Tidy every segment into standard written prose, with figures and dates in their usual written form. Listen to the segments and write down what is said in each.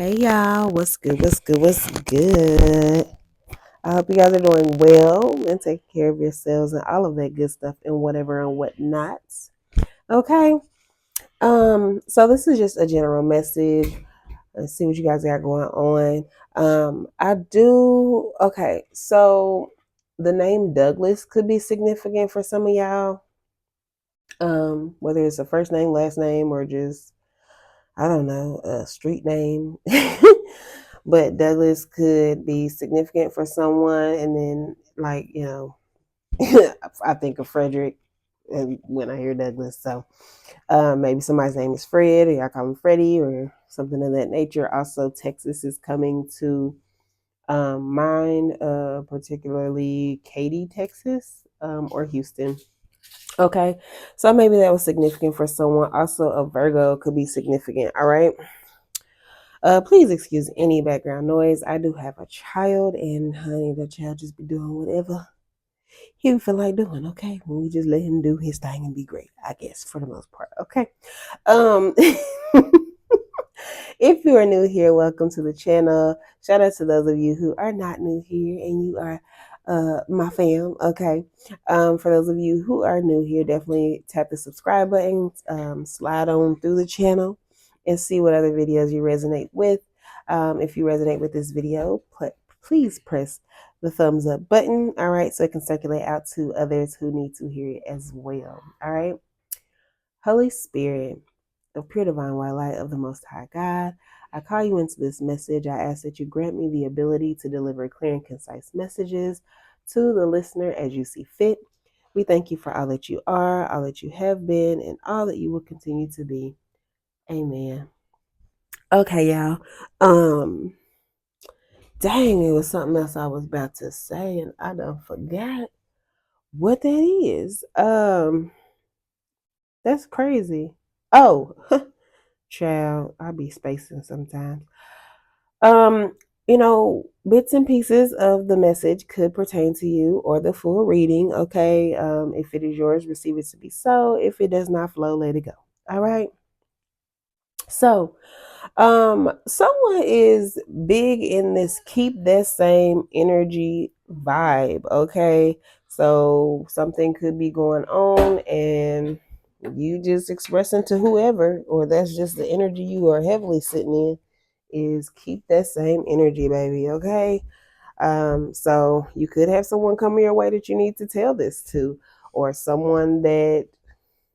Hey y'all, what's good? What's good? I hope you guys are doing well and taking care of yourselves and all of that good stuff and whatever and whatnot. Okay. So this is just a general message. Let's see what you guys got going on. So the name Douglas could be significant for some of y'all. Whether it's a first name, last name, or just I don't know, a street name. But Douglas could be significant for someone. And then, I think of Frederick and when I hear Douglas. So maybe somebody's name is Fred, or y'all call him Freddie, or something of that nature. Also, Texas is coming to mind, particularly Katy, Texas, or Houston. Okay, so maybe that was significant for someone. Also, a Virgo could be significant. All right. Please excuse any background noise. I do have a child, and honey, the child just be doing whatever he feel like doing. Okay, we just let him do his thing and be great, I guess, for the most part. Okay. Um, if you are new here, welcome to the channel. Shout out to those of you who are not new here and you are my fam. Okay. For those of you who are new here, definitely tap the subscribe button, slide on through the channel and see what other videos you resonate with. If you resonate with this video, please press the thumbs up button. All right. So it can circulate out to others who need to hear it as well. All right. Holy Spirit, of pure divine white light of the Most High God, I call you into this message. I ask that you grant me the ability to deliver clear and concise messages to the listener as you see fit. We thank you for all that you are, all that you have been, and all that you will continue to be. Amen. Okay, y'all. Dang, it was something else I was about to say, and I done forgot what that is. That's crazy. Oh, child, I be spacing sometimes. Um, bits and pieces of the message could pertain to you or the full reading. Okay. If it is yours, receive it to be so. If it does not flow, let it go. All right. So, someone is big in this keep that same energy vibe. Okay. So something could be going on and you just expressing to whoever, or that's just the energy you are heavily sitting in, is keep that same energy, baby. Okay. So you could have someone come your way that you need to tell this to, or someone that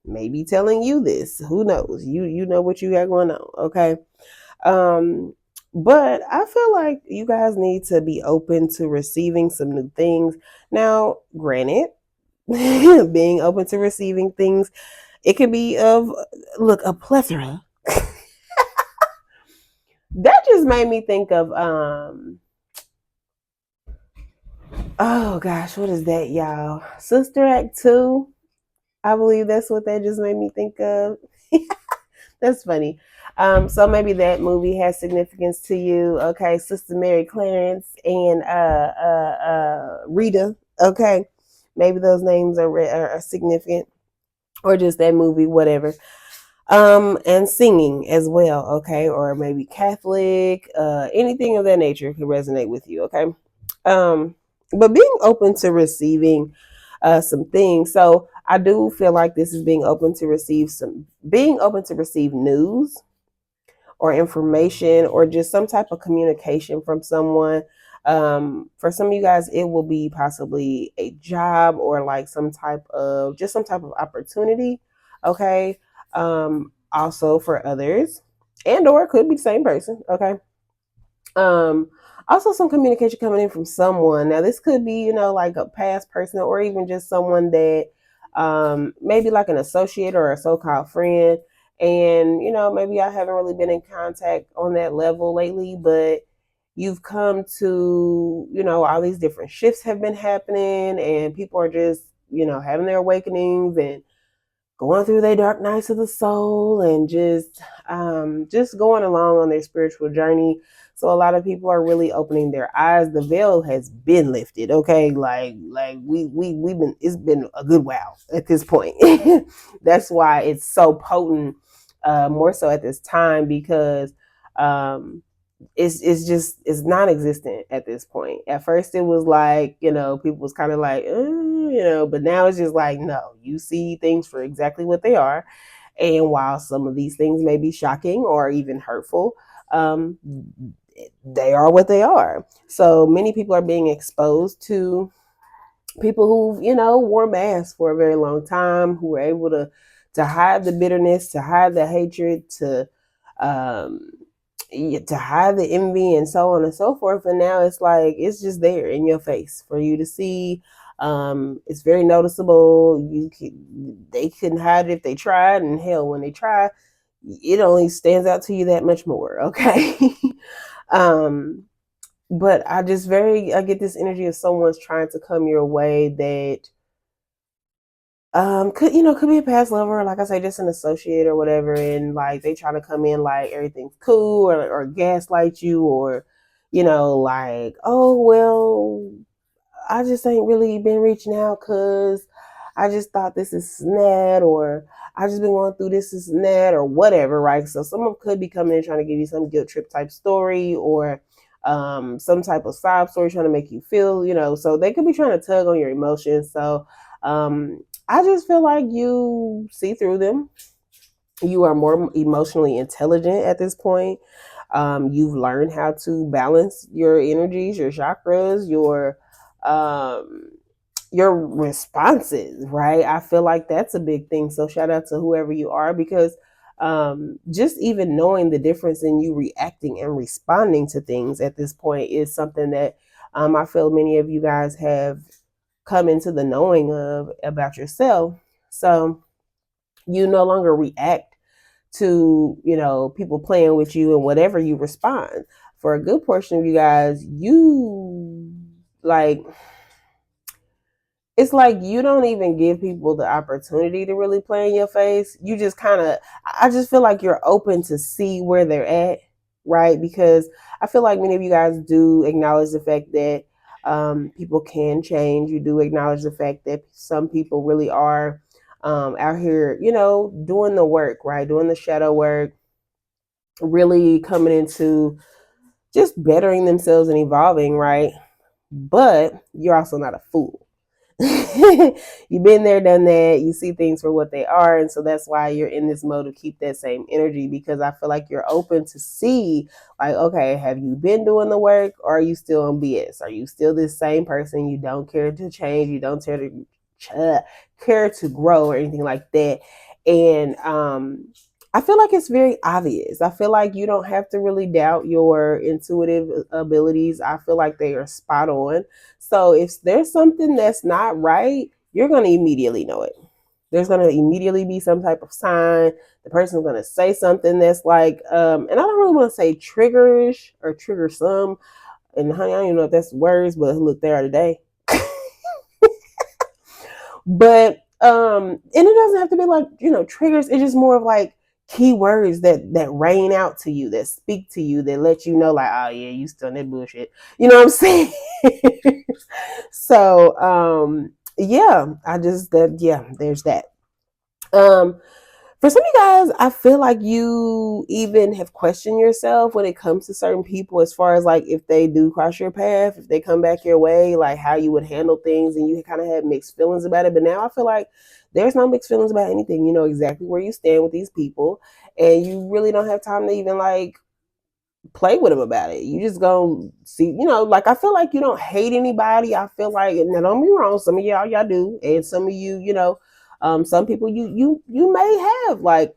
may be telling you this. Who knows? You know what you got going on. Okay. Um, but I feel like you guys need to be open to receiving some new things. Now, granted, being open to receiving things, it can be of a plethora. That just made me think of oh gosh, what is that, y'all? Sister Act 2. I believe that's what that just made me think of. That's funny. So maybe that movie has significance to you. Okay, Sister Mary Clarence and Rita. Okay, maybe those names are significant, or just that movie, whatever. And singing as well. Okay, or maybe Catholic. Anything of that nature could resonate with you. Okay. But being open to receiving some things. So I do feel like this is being open to receive news or information or just some type of communication from someone. For some of you guys, it will be possibly a job or like some type of opportunity. Okay. Also for others, and or it could be the same person. Okay. Also some communication coming in from someone. Now this could be, like a past person or even just someone that maybe like an associate or a so-called friend. And, maybe I haven't really been in contact on that level lately, but you've come to, all these different shifts have been happening and people are just, having their awakenings and going through their dark nights of the soul and just going along on their spiritual journey. So a lot of people are really opening their eyes. The veil has been lifted. Okay. Like we've been, it's been a good while at this point. That's why it's so potent, more so at this time, because, it's non-existent at this point. At first it was like, people was kind of like, but now it's just like, no, you see things for exactly what they are. And while some of these things may be shocking or even hurtful, um, they are what they are. So many people are being exposed to people who wore masks for a very long time, who were able to hide the bitterness, to hide the hatred, um, to hide the envy, and so on and so forth. And now it's like it's just there in your face for you to see. It's very noticeable. They couldn't hide it if they tried, and hell, when they try, it only stands out to you that much more. Okay. um, but I get this energy of someone's trying to come your way that could be a past lover, like I say, just an associate or whatever, and like they try to come in like everything's cool, or gaslight you, or like, oh well, I just ain't really been reaching out because I just thought this is and that, or I just been going through this and that, or whatever, right? So someone could be coming in trying to give you some guilt trip type story, or some type of sob story trying to make you feel, so they could be trying to tug on your emotions. So I just feel like you see through them. You are more emotionally intelligent at this point. You've learned how to balance your energies, your chakras, um, your responses, right? I feel like that's a big thing. So shout out to whoever you are, because just even knowing the difference in you reacting and responding to things at this point is something that I feel many of you guys have come into the knowing of about yourself. So you no longer react to people playing with you, and whatever, you respond. For a good portion of you guys, you like, it's like you don't even give people the opportunity to really play in your face. You just kind of, I just feel like you're open to see where they're at, right? Because I feel like many of you guys do acknowledge the fact that people can change. You do acknowledge the fact that some people really are out here, doing the work, right? Doing the shadow work, really coming into just bettering themselves and evolving, right? But you're also not a fool. You've been there, done that. You see things for what they are, and so that's why you're in this mode to keep that same energy, because I feel like you're open to see, like, okay, have you been doing the work, or are you still on BS? Are you still this same person? You don't care to change. You don't care to grow or anything like that. And I feel like it's very obvious. I feel like you don't have to really doubt your intuitive abilities. I feel like they are spot on. So if there's something that's not right, you're going to immediately know it. There's going to immediately be some type of sign. The person's going to say something that's like, and I don't really want to say triggerish or trigger some. And honey, I don't even know if that's words, but look, there today. But and it doesn't have to be like, triggers. It's just more of like keywords that rain out to you, that speak to you, that let you know, like, oh yeah, you still in that bullshit. You know what I'm saying? So yeah, there's that. Um for some of you guys, I feel like you even have questioned yourself when it comes to certain people, as far as like if they do cross your path, if they come back your way, like how you would handle things, and you kind of had mixed feelings about it. But now I feel like there's no mixed feelings about anything. You know exactly where you stand with these people, and you really don't have time to even like play with them about it. You just go see, like, I feel like you don't hate anybody. I feel like, now don't be wrong, some of y'all do, and some of you, some people you may have like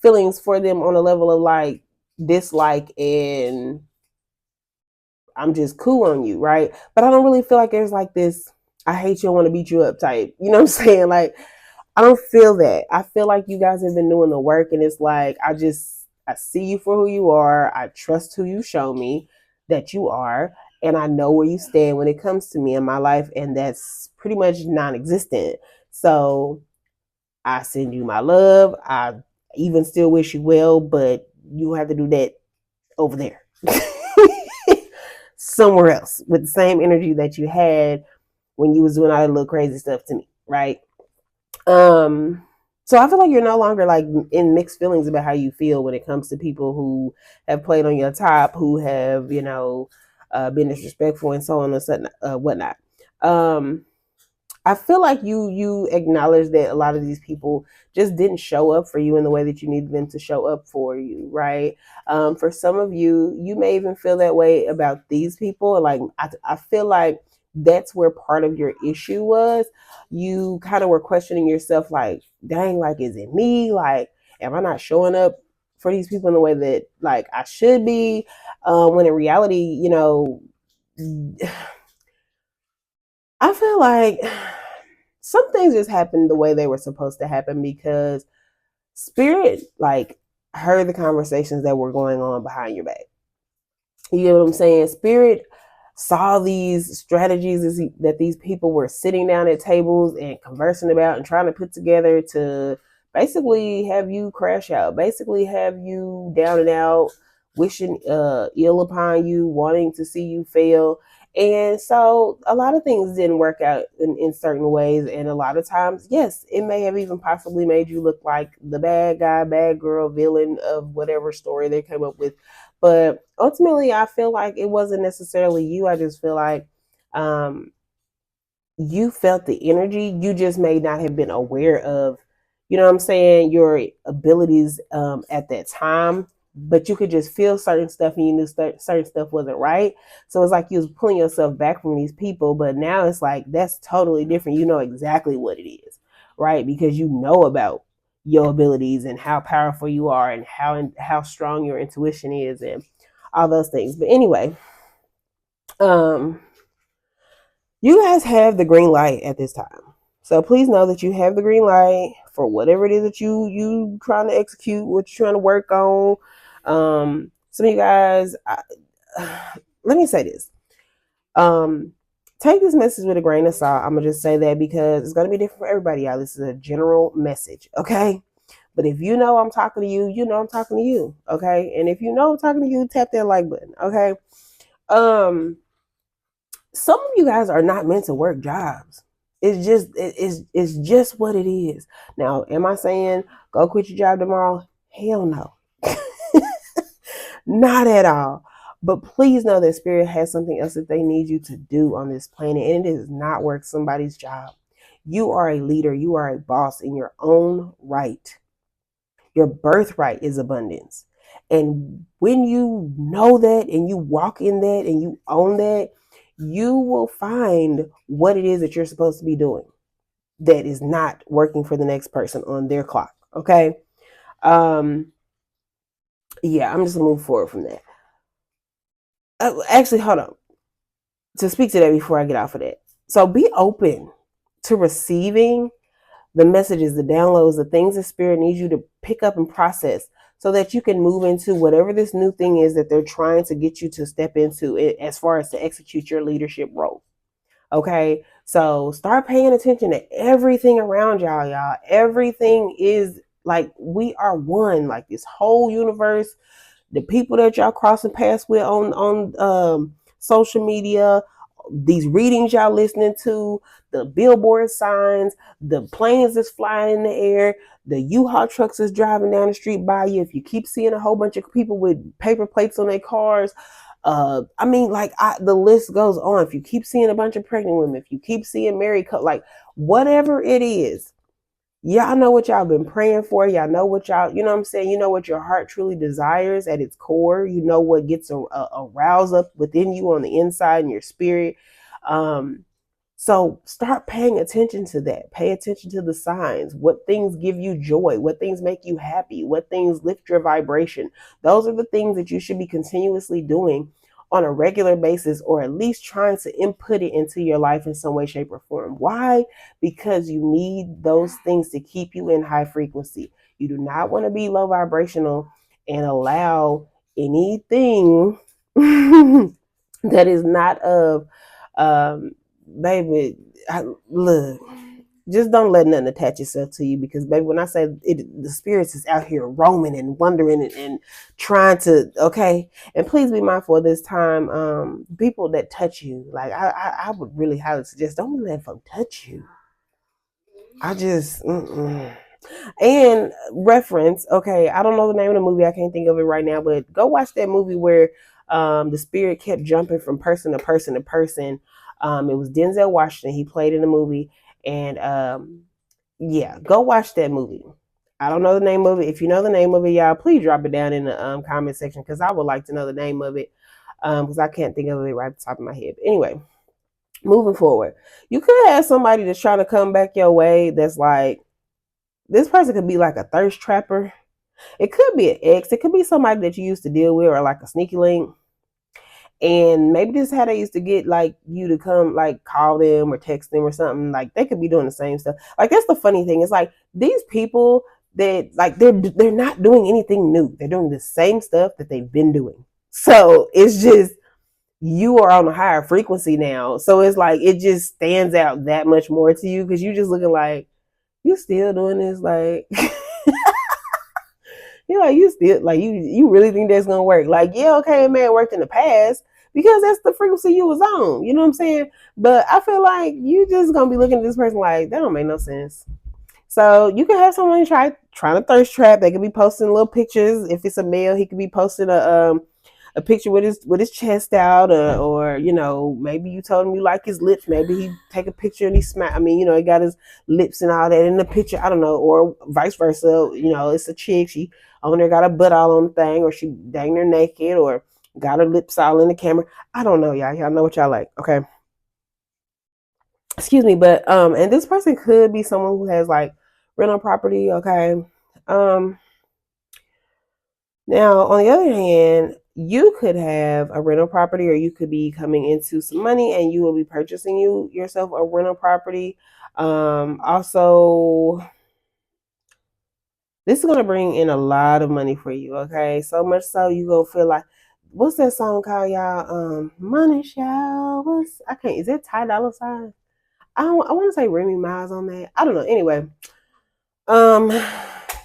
feelings for them on a level of like dislike, and I'm just cool on you, right? But I don't really feel like there's like this I hate you, I want to beat you up type. You know what I'm saying? Like, I don't feel that. I feel like you guys have been doing the work, and it's like I see you for who you are. I trust who you show me that you are, and I know where you stand when it comes to me in my life, and that's pretty much non-existent. So I send you my love. I even still wish you well, but you have to do that over there. Somewhere else with the same energy that you had when you was doing all that little crazy stuff to me, right? Um So I feel like you're no longer like in mixed feelings about how you feel when it comes to people who have played on your top, who have, been disrespectful and so on and so, whatnot. Um, I feel like you acknowledge that a lot of these people just didn't show up for you in the way that you needed them to show up for you, right? For some of you, you may even feel that way about these people. Like I feel like that's where part of your issue was. You kind of were questioning yourself, like, dang, like, is it me? Like, am I not showing up for these people in the way that like I should be? When in reality, I feel like some things just happened the way they were supposed to happen because spirit like heard the conversations that were going on behind your back. You know what I'm saying? Spirit saw these strategies that these people were sitting down at tables and conversing about and trying to put together to basically have you crash out, basically have you down and out, wishing ill upon you, wanting to see you fail. And so a lot of things didn't work out in certain ways. And a lot of times, yes, it may have even possibly made you look like the bad guy, bad girl, villain of whatever story they came up with. But ultimately, I feel like it wasn't necessarily you. I just feel like um, you felt the energy. You just may not have been aware of, what I'm saying, your abilities at that time. But you could just feel certain stuff and you knew certain stuff wasn't right. So it's like you was pulling yourself back from these people. But now it's like that's totally different. You know exactly what it is, right? Because you know about your abilities and how powerful you are and how strong your intuition is and all those things. But anyway, um, you guys have the green light at this time. So please know that you have the green light for whatever it is that you trying to execute, what you're trying to work on. Some of you guys, let me say this. Um, take this message with a grain of salt. I'm gonna just say that because it's gonna be different for everybody, y'all. This is a general message, okay? But if you know I'm talking to you, you know I'm talking to you, okay? And if you know I'm talking to you, tap that like button, okay? Um, some of you guys are not meant to work jobs. It's just what it is. Now, am I saying go quit your job tomorrow? Hell no. Not at all. But please know that spirit has something else that they need you to do on this planet, and it is not work somebody's job. You are a leader, you are a boss in your own right. Your birthright is abundance. And when you know that and you walk in that and you own that, you will find what it is that you're supposed to be doing that is not working for the next person on their clock. Okay. Um, yeah, I'm just gonna move forward from that. Actually, hold on. To speak to that before I get off of that. So be open to receiving the messages, the downloads, the things that spirit needs you to pick up and process so that you can move into whatever this new thing is that they're trying to get you to step into it as far as to execute your leadership role. Okay. So start paying attention to everything around y'all. Everything is like we are one, like this whole universe, the people that y'all crossing paths with on social media, these readings y'all listening to, the billboard signs, the planes that's flying in the air, the U-Haul trucks that's driving down the street by you. If you keep seeing a whole bunch of people with paper plates on their cars, the list goes on. If you keep seeing a bunch of pregnant women, if you keep seeing married couples, like whatever it is, y'all know what y'all been praying for. Y'all know what y'all, you know what I'm saying? You know what your heart truly desires at its core. You know what gets a rouse up within you on the inside in your spirit. Um, so start paying attention to that. Pay attention to the signs. What things give you joy? What things make you happy? What things lift your vibration? Those are the things that you should be continuously doing on a regular basis, or at least trying to input it into your life in some way, shape, or form. Why? Because you need those things to keep you in high frequency. You do not want to be low vibrational and allow anything that is not of baby, look, just don't let nothing attach itself to you because, baby, when I say it, the spirits is out here roaming and wandering and trying to, okay. And please be mindful of this time. People that touch you, like I would really highly suggest don't let them touch you. I just, And reference, okay, I don't know the name of the movie. I can't think of it right now, but go watch that movie where the spirit kept jumping from person to person to person. It was Denzel Washington. He played in the movie. And yeah, go watch that movie. I don't know the name of it. If you know the name of it, y'all, please drop it down in the comment section because I would like to know the name of it because I can't think of it right at the top of my head. But anyway, moving forward, you could have somebody that's trying to come back your way that's like, this person could be like a thirst trapper. It could be an ex. It could be somebody that you used to deal with or like a sneaky link. And maybe this is how they used to get like you to come like call them or text them or something. Like they could be doing the same stuff. Like that's the funny thing. It's like these people that like they're not doing anything new. They're doing the same stuff that they've been doing. So it's just you are on a higher frequency now. So it's like it just stands out that much more to you because you just looking like you still doing this like you're like you still like you really think that's gonna work? Like yeah, okay, it may have worked in the past because that's the frequency you was on. You know what I'm saying? But I feel like you just gonna be looking at this person like that don't make no sense. So you can have someone trying to thirst trap. They could be posting little pictures. If it's a male, he could be posting a picture with his chest out, or you know maybe you told him you like his lips. Maybe he take a picture and he smile. I mean you know he got his lips and all that in the picture. I don't know, or vice versa. You know it's a chick. She on there got her butt all on the thing, or she dang her naked, or got her lips all in the camera. I don't know, y'all. Y'all know what y'all like, okay? Excuse me, but and this person could be someone who has like rental property, okay? Um, Now on the other hand, you could have a rental property, or you could be coming into some money, and you will be purchasing yourself a rental property. Also, this is gonna bring in a lot of money for you, okay? So much so you gonna feel like what's that song called, y'all? Money showers. I can't. Is that Ty Dolla $ign? I want to say Remy Miles on that. I don't know. Anyway, um,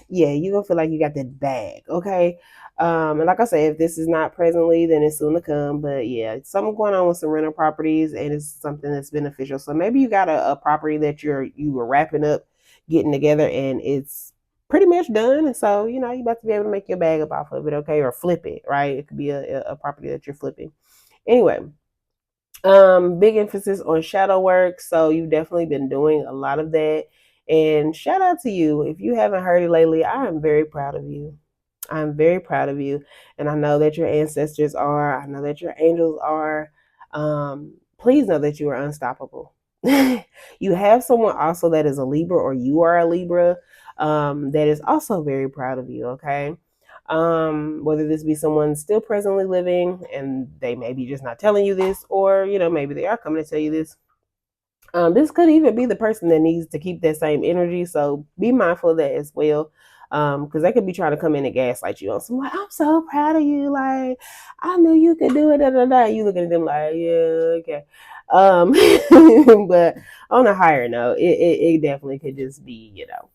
yeah, you gonna feel like you got that bag, okay? And like I said, if this is not presently, then it's soon to come. But yeah, it's something going on with some rental properties, and it's something that's beneficial. So maybe you got a property that you were wrapping up, getting together, and it's pretty much done. And so you know you about to be able to make your bag up off of it, okay, or flip it, right? It could be a property that you're flipping. Anyway, big emphasis on shadow work. So you've definitely been doing a lot of that. And shout out to you. If you haven't heard it lately, I am very proud of you. I'm very proud of you. And I know that your ancestors are. I know that your angels are. Please know that you are unstoppable. You have someone also that is a Libra, or you are a Libra, that is also very proud of you, okay? Whether this be someone still presently living and they may be just not telling you this, or you know maybe they are coming to tell you this. This could even be the person that needs to keep that same energy, so be mindful of that as well, because they could be trying to come in and gaslight you on some like, I'm so proud of you, like I knew you could do it, da, da, da. You looking at them like yeah, okay. But on a higher note, it definitely could just be, you know,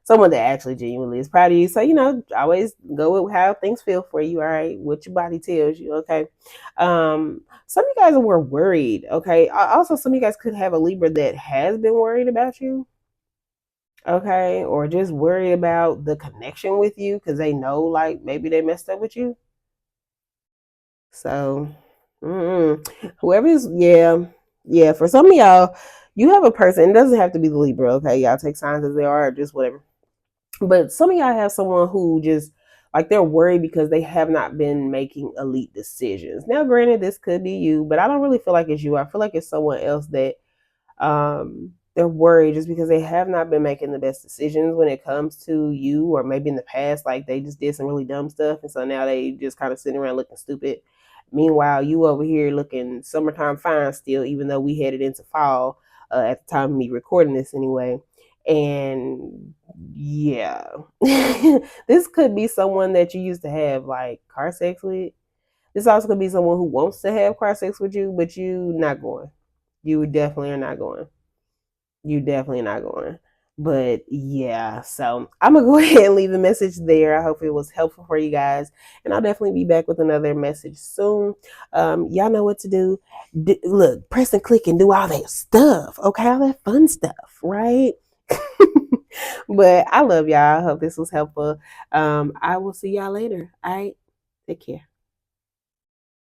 someone that actually genuinely is proud of you. So, you know, always go with how things feel for you, all right? What your body tells you, okay? Some of you guys were worried, okay? Also, some of you guys could have a Libra that has been worried about you, okay? Or just worried about the connection with you because they know, like, maybe they messed up with you. So, whoever is, yeah, for some of y'all, you have a person, it doesn't have to be the Libra, okay? Y'all take signs as they are, or just whatever. But some of y'all have someone who just like they're worried because they have not been making elite decisions. Now, granted, this could be you, but I don't really feel like it's you. I feel like it's someone else that they're worried just because they have not been making the best decisions when it comes to you, or maybe in the past, like they just did some really dumb stuff, and so now they just kind of sitting around looking stupid. Meanwhile, you over here looking summertime fine still, even though we headed into fall at the time of me recording this anyway. And yeah, this could be someone that you used to have like car sex with. This also could be someone who wants to have car sex with you, but you not going. You definitely are not going. You definitely not going. But yeah, so I'm gonna go ahead and leave the message there. I hope it was helpful for you guys, and I'll definitely be back with another message soon. Y'all know what to do. Look, press and click and do all that stuff. Okay, all that fun stuff, right? But I love y'all. I hope this was helpful. I will see y'all later. All right. Take care.